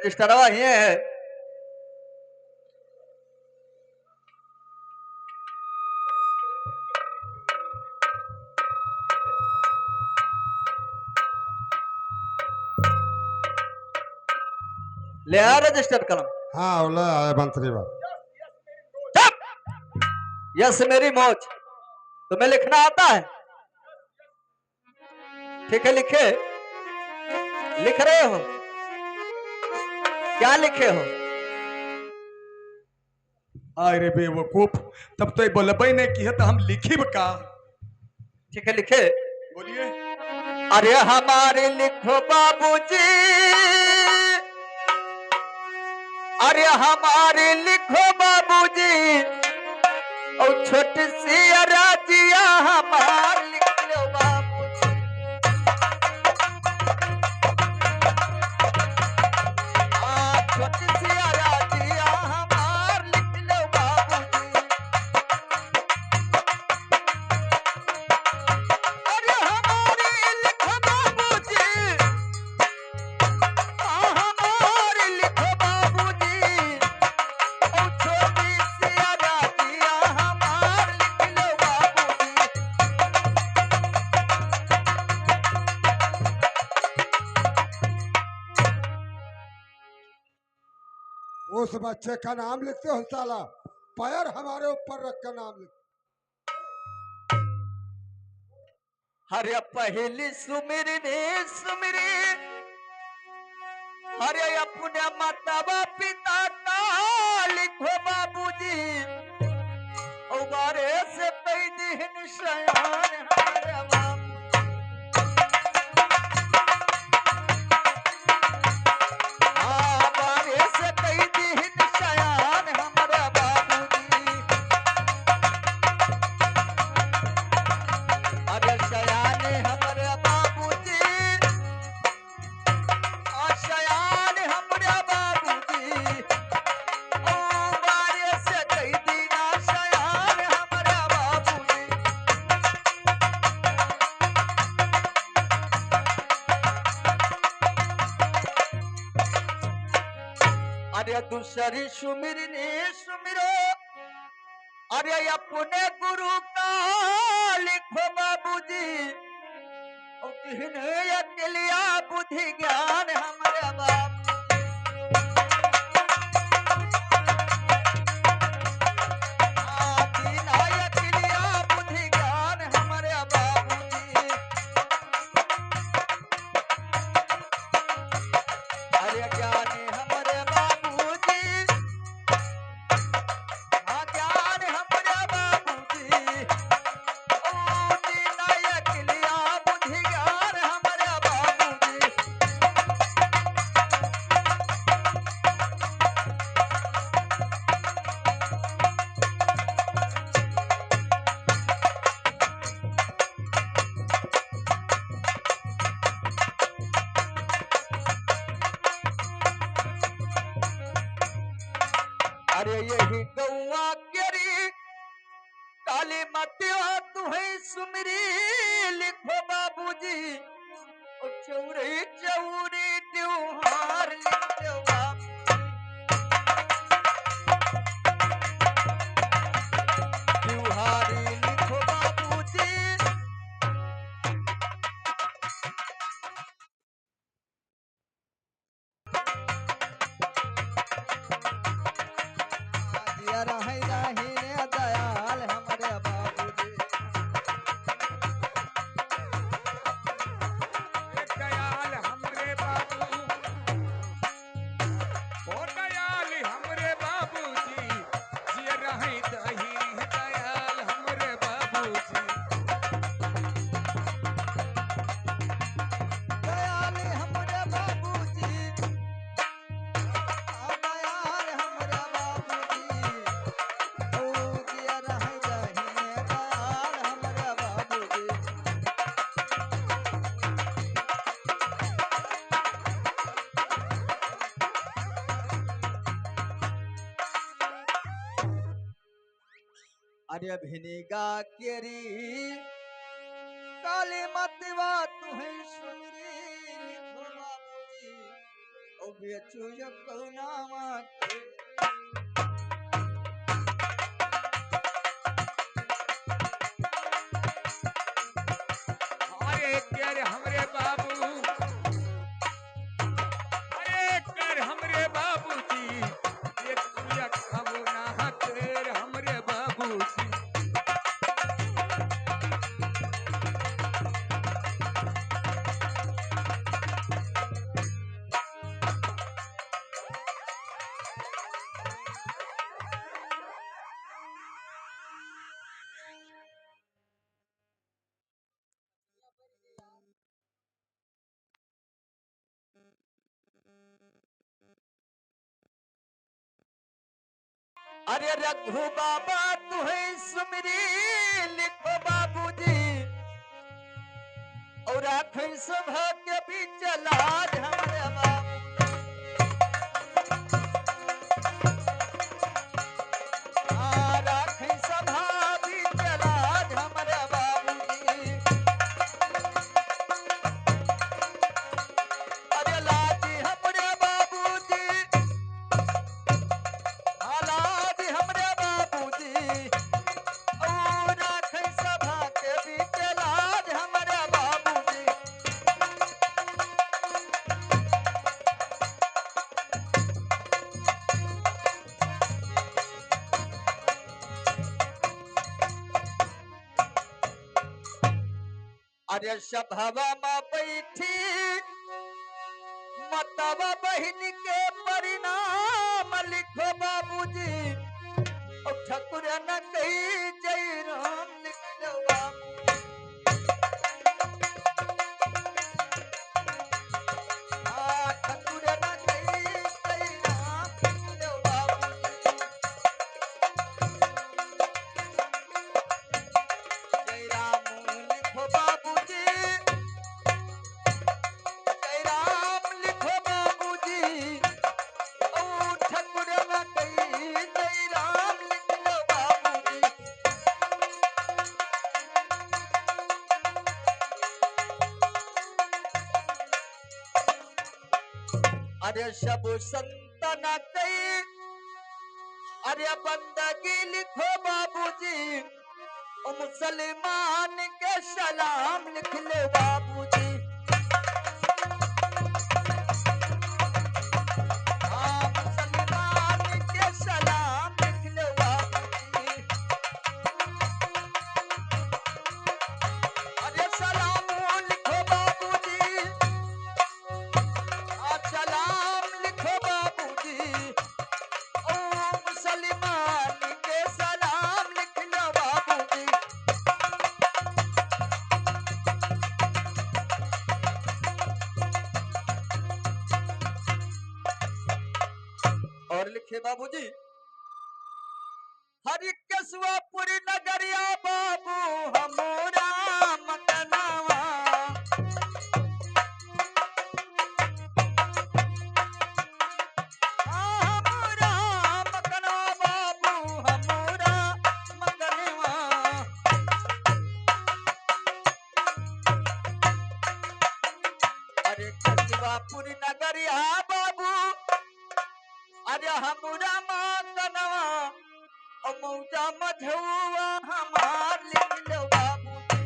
रजिस्टरवा ये है। ले आ रजिस्टर कलम। हाँ बोला मंत्री बाबू। यस मेरी मौज। तुम्हें लिखना आता है? ठीक है लिखे। लिख रहे हो? क्या लिखे हो? अरे बेवकूफ, तब तो बोलबे नहीं की है तो हम लिखी का। ठीक है लिखे। बोलिए। अरे हमारे लिखो बाबूजी, अरे हमारे लिखो बाबूजी, और छोटी सी राजिया हमार लिख लो बाबूजी। छोटी सी राजिया हमार लिख लो बाबूजी। अरे हमारे लिखो बाबूजी, हमारे लिखो बाबूजी, और छोटी सी राजिया हमार लिख लो बाबूजी। उस बच्चे का नाम लिखते हो साला, पैर हमारे ऊपर रख कर नाम लिख। हरे पहली सुमिरनी सुमिरी, हरे अपने माता पिता का लिखो बाबूजी, उबारे से कई दिन शयान हमारे बाबू। बारे से कई दिन शयान हमारे बाबूजी। अरे शयान हमारे बाबूजी, शयान हमारे बाबूजी, ओ बारे से कई दिन शयान हमारे बाबूजी। अरे दूसरी सुमिरनी सुमिरो, अरे अपने गुरु का लिखो बाबूजी, और तिन्हें अकेलिया बुद्धि ज्ञान हमारे बाबू। तिन्हें अकेलिया बुद्धि ज्ञान हमारे बाबूजी। अरे ज्ञान हमारे बाबूजी, ज्ञान हमारे बाबूजी, ओ तिन्हें अकेलिया बुद्धि ज्ञान हमारे बाबूजी। अरे यही गौआ केरी काली मतिया तुम्हें सुमरी, लिखो बाबूजी, और चौरी चौरी त्योहार लिख लो बाबू। त्योहारी लिखो बाबूजी। दिया रहे रहे रे दयाल हमारे बाबूजी। दयाल हमरे बाबू, ओ दयाल हमरे बाबूजी, जिया रहे दही दयाल हमरे बाबूजी। दयाल हमारे बाबूजी, दयाल हमारे बाबूजी, ओ दिया रहे रहे दयाल हमारे बाबूजी। अरे भिनेगा केरी काली मतवा तुम्हें सुमरी, लिखो बाबूजी, ओ बेचू या कौनावा के अरे कर हमरे बाबू, अरे कर हमरे बाबूजी, ये तुया खाबो ना कर हमरे बाबूजी। अरे रघु बाबा तुम्हें सुमरी लिखो बाबूजी और आखिर सभा के बीच लाज हमारे बाबू आखिर सभा बीच लाज हमारे बाबूजी अरे लाज हमारे बाबूजी लाज हमारे बाबूजी और आखिर सभा के बीच लाज हमारे बाबूजी अरे सभावा में बैठी मतवा बहन के परिणाम लिखो बाबूजी और ठकुर न कही जय राम लिख दो बाबू ठकुर न कही जय राम लिख दो बाबूजी जय राम लिखो बाबूजी जय राम लिखो बाबूजी ओ ठकुर न कही जय राम लिख लो बाबूजी अरे सब संतन कई अरे बंदगी लिखो बाबूजी ओ मुसलमान के सलाम लिख लो बाबूजी मुसलमान के सलाम लिख लो बाबूजी अरे सलाम लिखो बाबूजी सलाम लिखो बाबूजी ओ मुसलमान के सलाम लिख लो बाबूजी और लिखे बाबूजी हरि कसवापुर नगरिया बाबू हमारा मकनवा हमारा मकनवा बाबू हमारा मकनवा अरे कसवापुर नगरिया बाबू अरे हमारा मकनवा ओ मौजा मझुआ हमार लिख लो बाबूजी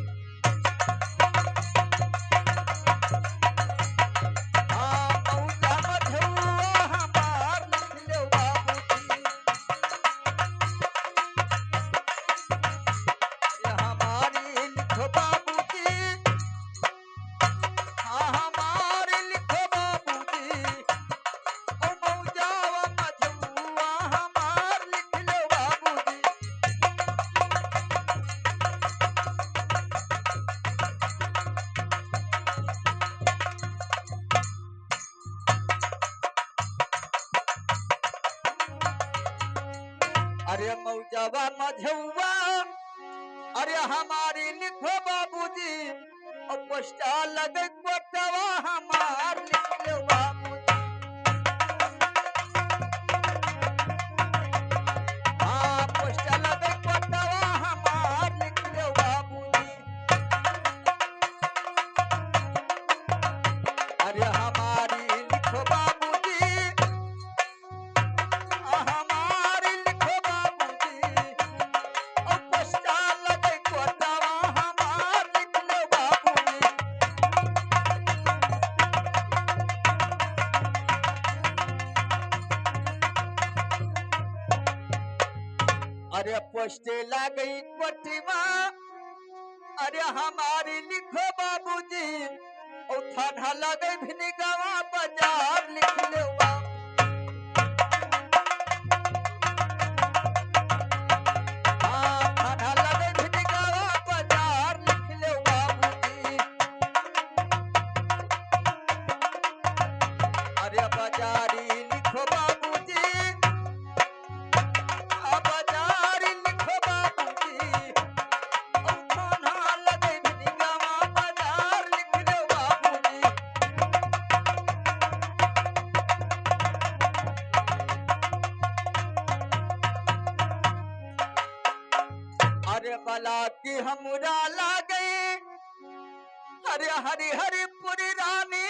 मौजा मझुआ हमार लिख लो बाबूजी ये हमारी लिखो बाबूजी हमारे लिखो बाबूजी ओ मौजा मझुआ हमार लिख लो बाबूजी अरे मौजावा मझुआ अरे हमारी लिखो बाबूजी और पोस्टा लगे कोटवा हमार लिख लो बाबूजी पोस्टा लगे कोटवा हमार लिख लो बाबूजी अरे हमारी लिखो बाबूजी अरे पोस्टे ला गई कोठीमा अरे हमारी लिखो बाबूजी और थाना लगे भिनी गावा बाजार लिख ले थाना लगे भिनी गावा बाजार लिख ले बाबूजी अरे बाजारी लिखो बाबूजी बाजारी लिखो बाबूजी थाना लगे भिनी गावा बाजार लिख ले बाबूजी अरे बला की हमरा ला गई अरे हरि हरि पुरी रानी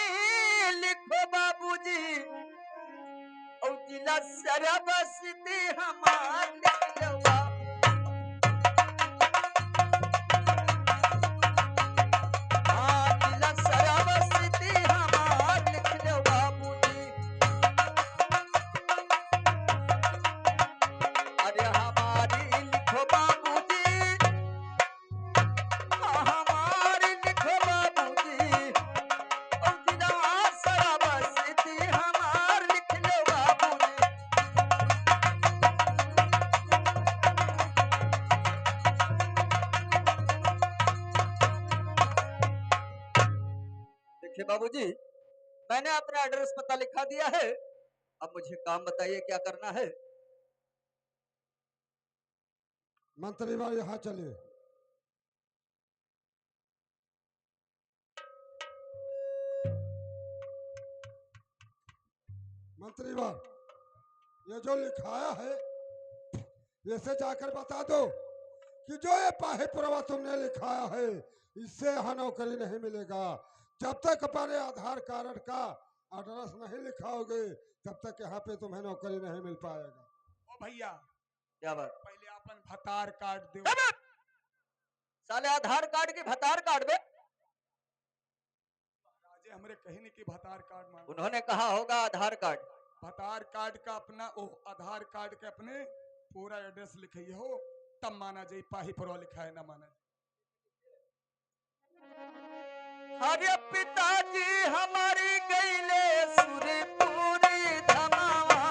लिखो बाबूजी और जिला सरबस्ती हमार लिख लो जिला सरबस्ती हमार लिख लो बाबूजी अरे हमारी लिखो बाबूजी हमारी लिखो बाबूजी और जिला सरबस्ती हमार लिख लो बाबूजी देखिए बाबूजी मैंने अपना एड्रेस पता लिखा दिया है अब मुझे काम बताइए क्या करना है मंत्री बार यहाँ चलिए। मंत्री बार ये जो लिखाया है इसे जाकर बता दो कि जो ये पाहीपुरवा तुमने लिखाया है इससे यहाँ नौकरी नहीं मिलेगा। जब तक अपने आधार कार्ड का एड्रेस नहीं लिखाओगे तब तक यहाँ पे तुम्हें नौकरी नहीं मिल पाएगा। ओ भैया क्या बात पहले अपन भतार कार्ड दे क्या बात? साले आधार कार्ड की भतार कार्ड में राजे हमरे कहीं नहीं कि भतार कार्ड मांग उन्होंने कहा होगा आधार कार्ड भतार कार्ड का अपना ओ आधार कार्ड के अपने पूरा एड्रेस लिखिए हो तब माना जाए पाहीपुरवा लिखा है ना माना जाए। अरे पिताजी हमारी गईले सुरपुरी धमावा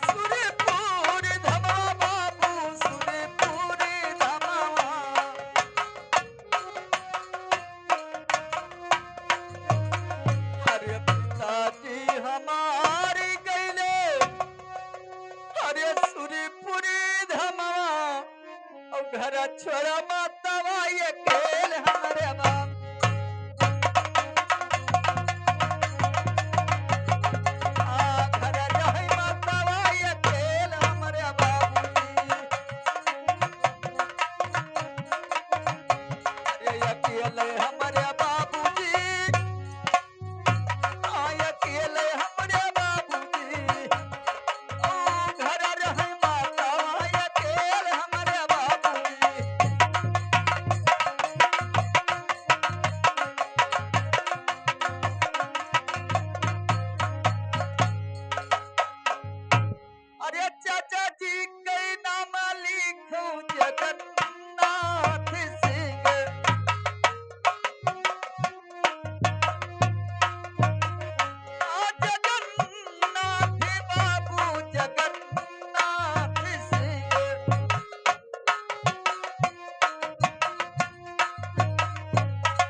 सुरपुरी धमावा बाबू सुरपुरी धमावा अरे पिताजी हमारी गईले अरे सुरपुरी धमावा और घर छोड़ा मातावा ये खेल हमारे बाप घर रहे मातावा ये खेल हमारे बाबूजी अरे ये खेल हमारे बाबूजी ये खेल हमारे बाबूजी घर रहे मातावा ये खेल हमारे बाबूजी अरे चाचा जी कई नाम लिखो जगन्नाथ सिंह जगन्नाथ बाबू जगन्नाथ सिंह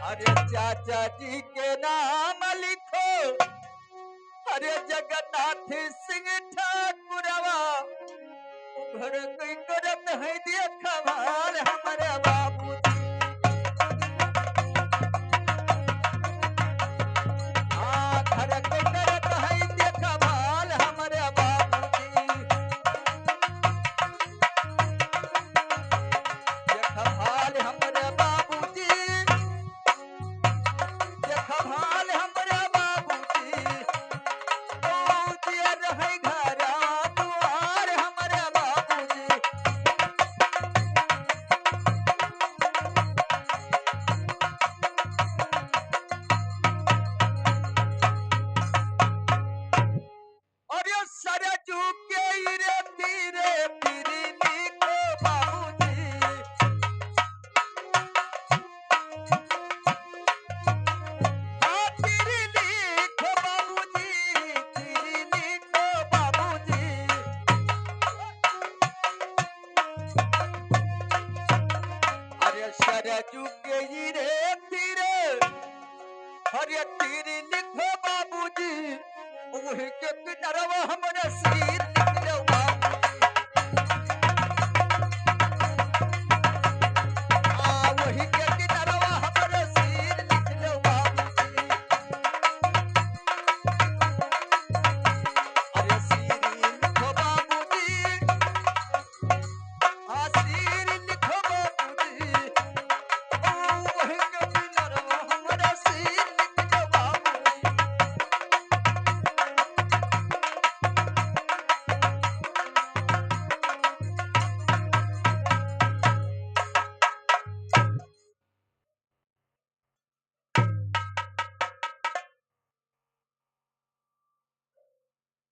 अरे चाचा जी के नाम लिखो अरे जगन्नाथ सिंह ठाकुरवा घर कोई करत है देखभाल हमारे बाबू घर कोई करत है देखभाल हमारे बाबू देखभाल हमारे बाबू देखभाल हमारे बाबू रहे घर दुआर हमारे बाबूजी हरे तीर लिखो बाबूजी वही के किनारवा हमरे सिर लिख लो बाबूजी वही के किनारवा हमरे सिर लिख लो बाबूजी अरे सिर लिखो बाबूजी सिर लिखो बाबूजी वही के किनारवा हमरे सिर लिख लो बाबूजी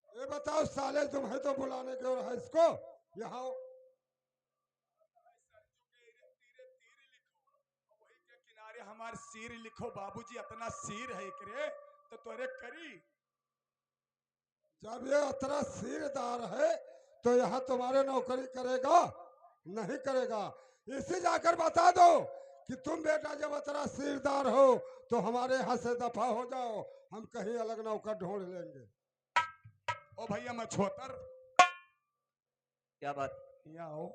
ये बताओ साले तुम्हें तो बुलाने के और है इसको यहाँ आओ। वही के किनारे हमार सिर लिखो बाबूजी अपना सिर है एकरे तो तोरे करी जब ये अतरा सिरदार है तो यहाँ तुम्हारे नौकरी करेगा नहीं करेगा। इसे जाकर बता दो कि तुम बेटा जब अतरा सिरदार हो तो हमारे यहाँ से दफा हो जाओ, हम कहीं अलग नौकर ढूंढ लेंगे। ओ भैया मैं छोतर क्या बात यहाँ आओ।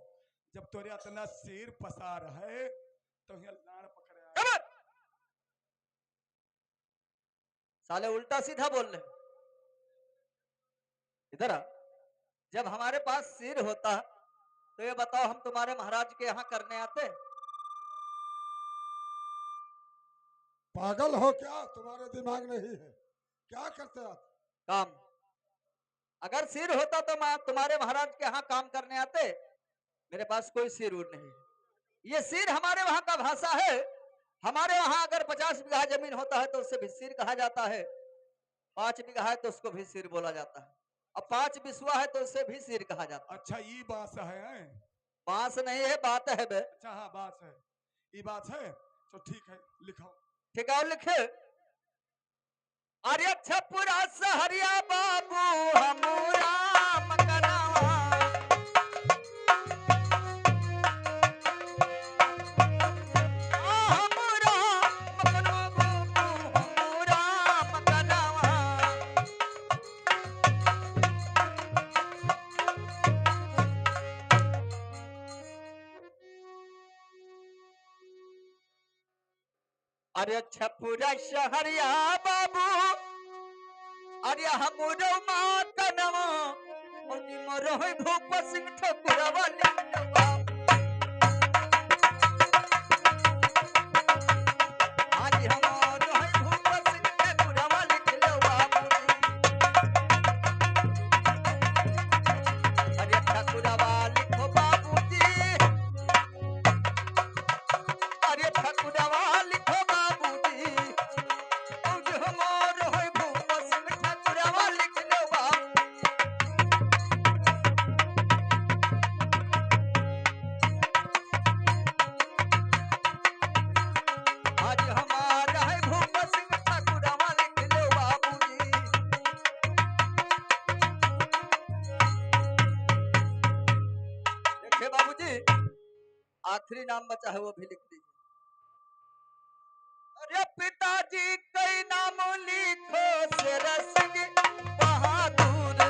जब तोरे इतना सिर पसार है तो यहाँ लाड़ पकड़े क्या बात साले उल्टा सीधा बोल रहे इधर आ जब हमारे पास सिर होता तो ये बताओ हम तुम्हारे महाराज के यहाँ करने आते पागल हो क्या, तुम्हारे दिमाग नहीं है? क्या करते आप? काम अगर सिर होता तो मैं तुम्हारे महाराज के यहाँ काम करने आते मेरे पास कोई सिर उर नहीं। ये सिर हमारे वहां का भाषा है। हमारे वहां अगर 50 बीघा जमीन होता है तो उससे भी सिर कहा जाता है, 5 बीघा है तो उसको भी सिर बोला जाता है, अब 5 बिस्वा है तो उससे भी सिर कहा जाता है। अच्छा ये बात है बांस नहीं है बात है बे। अच्छा हाँ बात है ये बात है तो ठीक है लिखो ठीक है और लिखे अरे छपुरा सहरिया बाबू हमरा मकनवा हमरा मकनवा बाबू हमरा मकनवा अरे छपुरा सहरिया बाबू अरे हमरो माँ का नवा ओनी मरो है भूप सिंह ठकुरवा लिखवा आज हमरो है भूप सिंह ठकुरवा लिखवा अरे ठकुरवा लिखो बाबूजी अरे ठकुरवा लिखो बाबूजी आज हमरो है भूप सिंह ठकुरवा लिखवा आज हमारा है भूप सिंह ठकुरवा लिखलो बाबूजी देखिए बाबूजी आखिरी नाम बचा है वो भी लिख दीजिए। अरे पिताजी कई नाम लिखो शेर सिंह बहादुर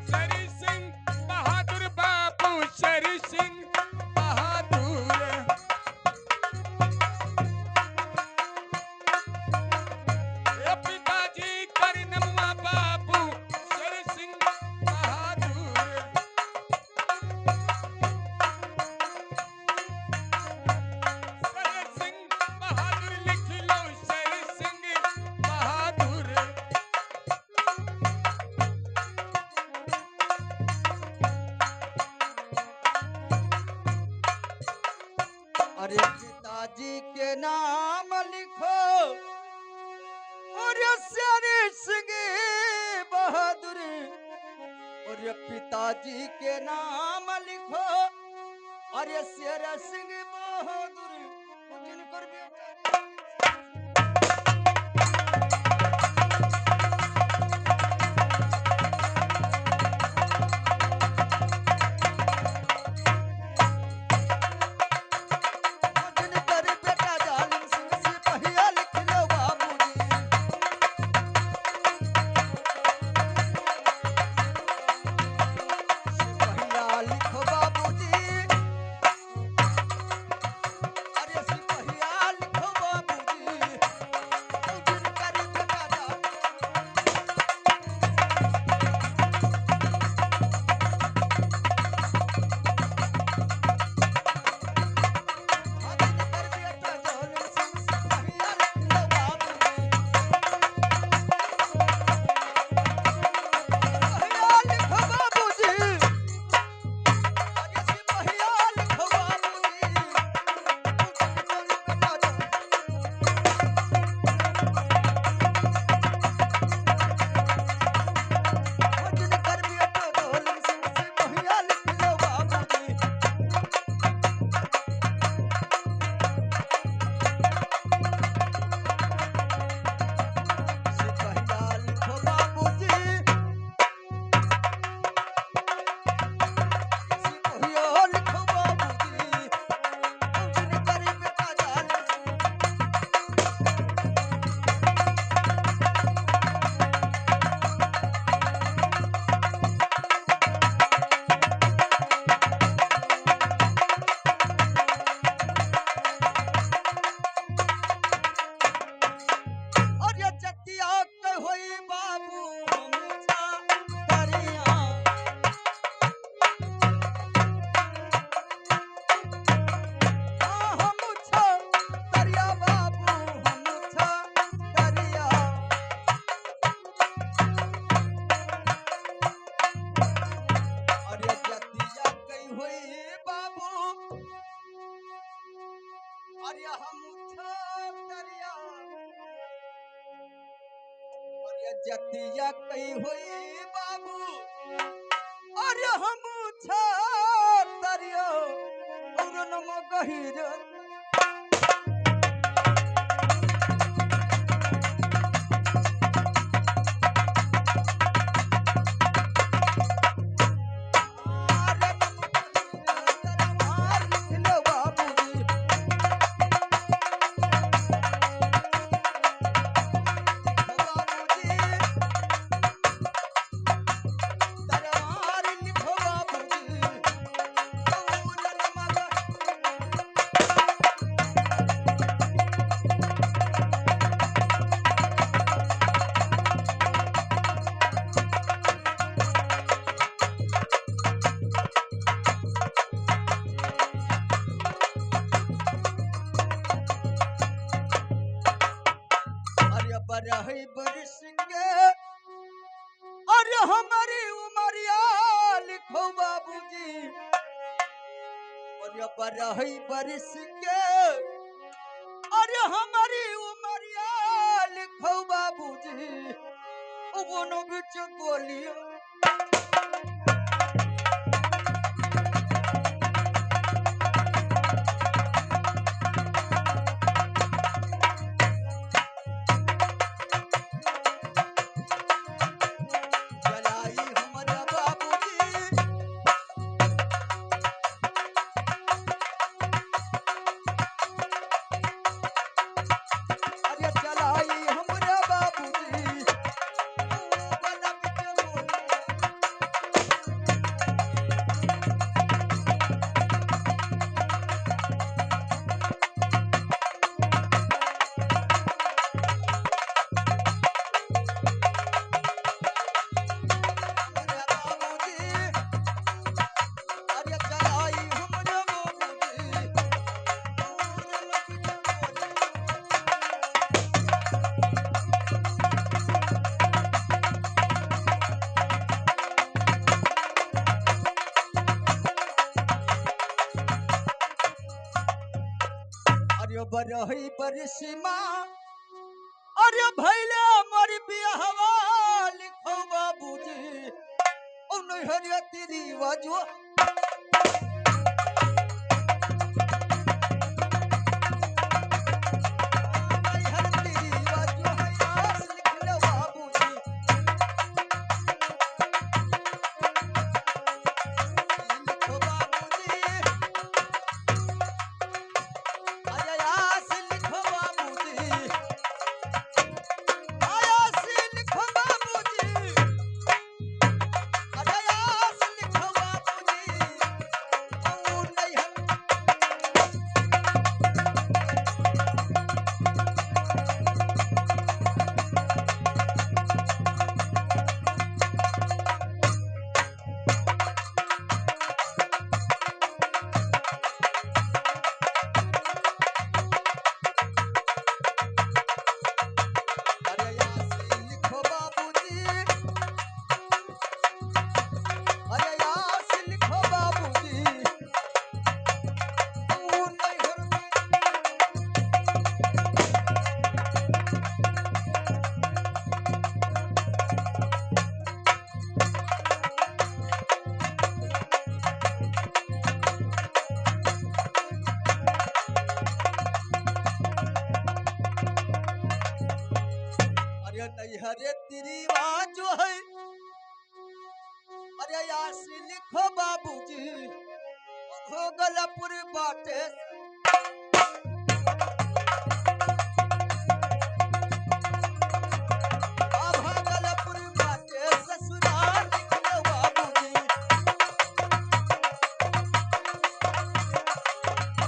सरी सिंह और ये पिताजी के नाम लिखो और ये शेर सिंह बहादुर जिनकर बेटा जिनकर बेटा जालिम सिंह सिपहिया लिख लो बाबूजी सिपहिया लिखो बाबूजी अरे सिपहिया लिखो बाबूजी जिनकर बेटा जालिम जिनकर बेटा जालिम सिंह सिपहिया लिख लो बाबूजी सिपहिया लिखो बाबूजी अरे सिपहिया लिखो बाबूजी जिनकर बेटा जालिम जिनकर बेटा जालिम सिंह सिपहिया लिख लो बाबूजी सिपहिया लिखो बाबूजी सिपहिया लिखो बाबूजी जिनकर बेटा जालिम और ये चतिया के होई बाबू मुछा करिया हम मुछा करिया बाबू हम मुछा करिया और ये चतिया के होई बाबू और ये हम मुछा करिया और ये जतिया कई हुई बाबू और ये हम छरियो और नम गहिर अरे नम गहिर मार लिख लो बाबूजी बाबूजी दरबार लिखो बाबूजी कौन मगा अरे बरही बरिस के अरे हमारी उमरिया लिखो बाबूजी अरे बरही बरिस के अरे हमारी उमरिया लिखो बाबूजी उबनो बिच गोलियां जलाई हमारा बाबूजी अरे जलाई हमारा बाबूजी बना बिच गोलियां हमारा बाबूजी अरे जलाई हमारा बाबूजी बना बिच गोलियां अरे बरही बरिसीमा अरे भैले मोर बियाहवा लिखो बाबूजी उन नैहर तेरी वाजो नैहर तेरी वाजो है आस लिख लो बाबूजी लिखो बाबूजी अरे आस लिखो बाबूजी आस लिखो बाबूजी अरे आस लिखो बाबूजी नैहर अरे आस लिखो बाबूजी अरे आस लिखो बाबूजी नैहर अरे नैहर तेरी वाजो है अरे आस लिखो बाबूजी भोगलपुर बाटे भोगलपुर बाटे ससुराल लिखो बाबूजी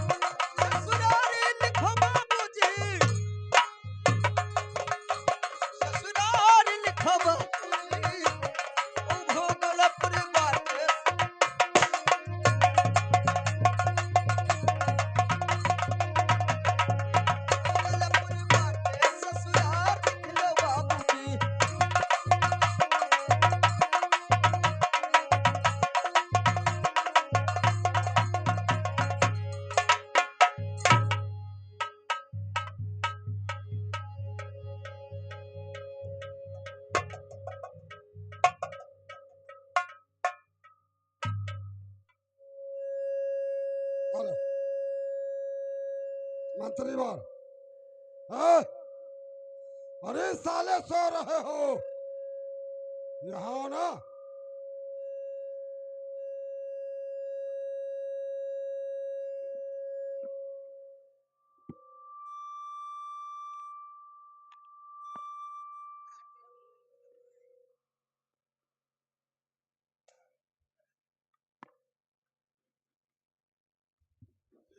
ससुराल लिखो बाबूजी ससुराल लिखो बाबूजी भोगलपुर बाटे भोगलपुर बाटे ससुराल लिखो बाबूजी हेलो मंत्री बार हाँ? अरे साले सो रहे हो यहाँ हो ना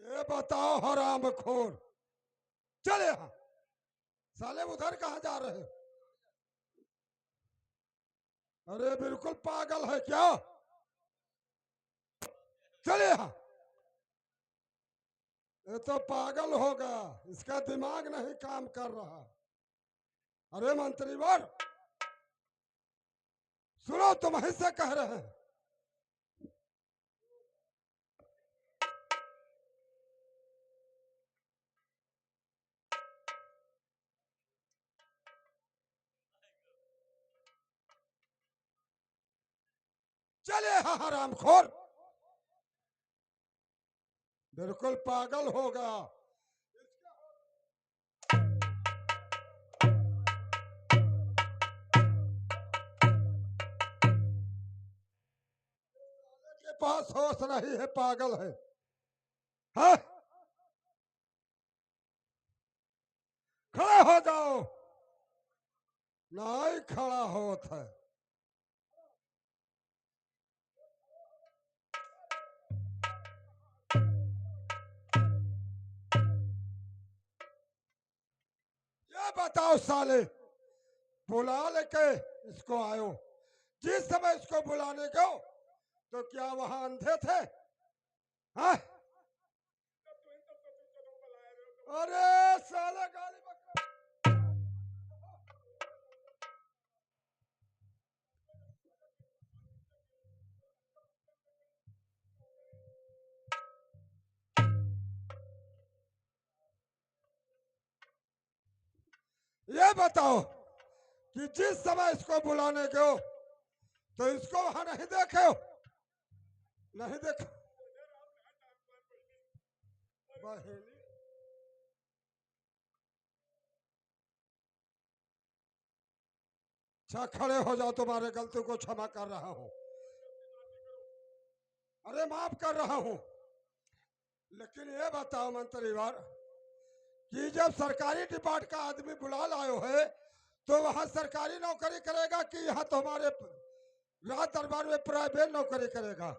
ये बताओ हराम खोर चले यहाँ साले उधर कहाँ जा रहे हो अरे बिल्कुल पागल है क्या चले यहाँ ये तो पागल हो गया इसका दिमाग नहीं काम कर रहा अरे मंत्री वर सुनो तुम ही से कह रहे हैं चले यहाँ हरामखोर बिल्कुल पागल हो गया के पास होश नहीं है पागल है हाँ? खड़े हो जाओ नहीं खड़ा होता है ये बताओ साले बुला लेके इसको आयो जिस समय इसको बुलाने गयो तो क्या वहां अंधे थे हाँ? अरे साले गाली बकरा ये बताओ कि जिस समय इसको बुलाने गयो तो इसको वहां नहीं देखे हो? नहीं देखो बहेली। अच्छा खड़े हो जाओ, तुम्हारे गलती को क्षमा कर रहा हूं। अरे माफ कर रहा हूं। लेकिन ये बताओ मंत्रीवार कि जब सरकारी डिपार्ट का आदमी बुला लायो है तो वहां सरकारी नौकरी करेगा कि यहाँ तुम्हारे राज दरबार में प्राइवेट नौकरी करेगा?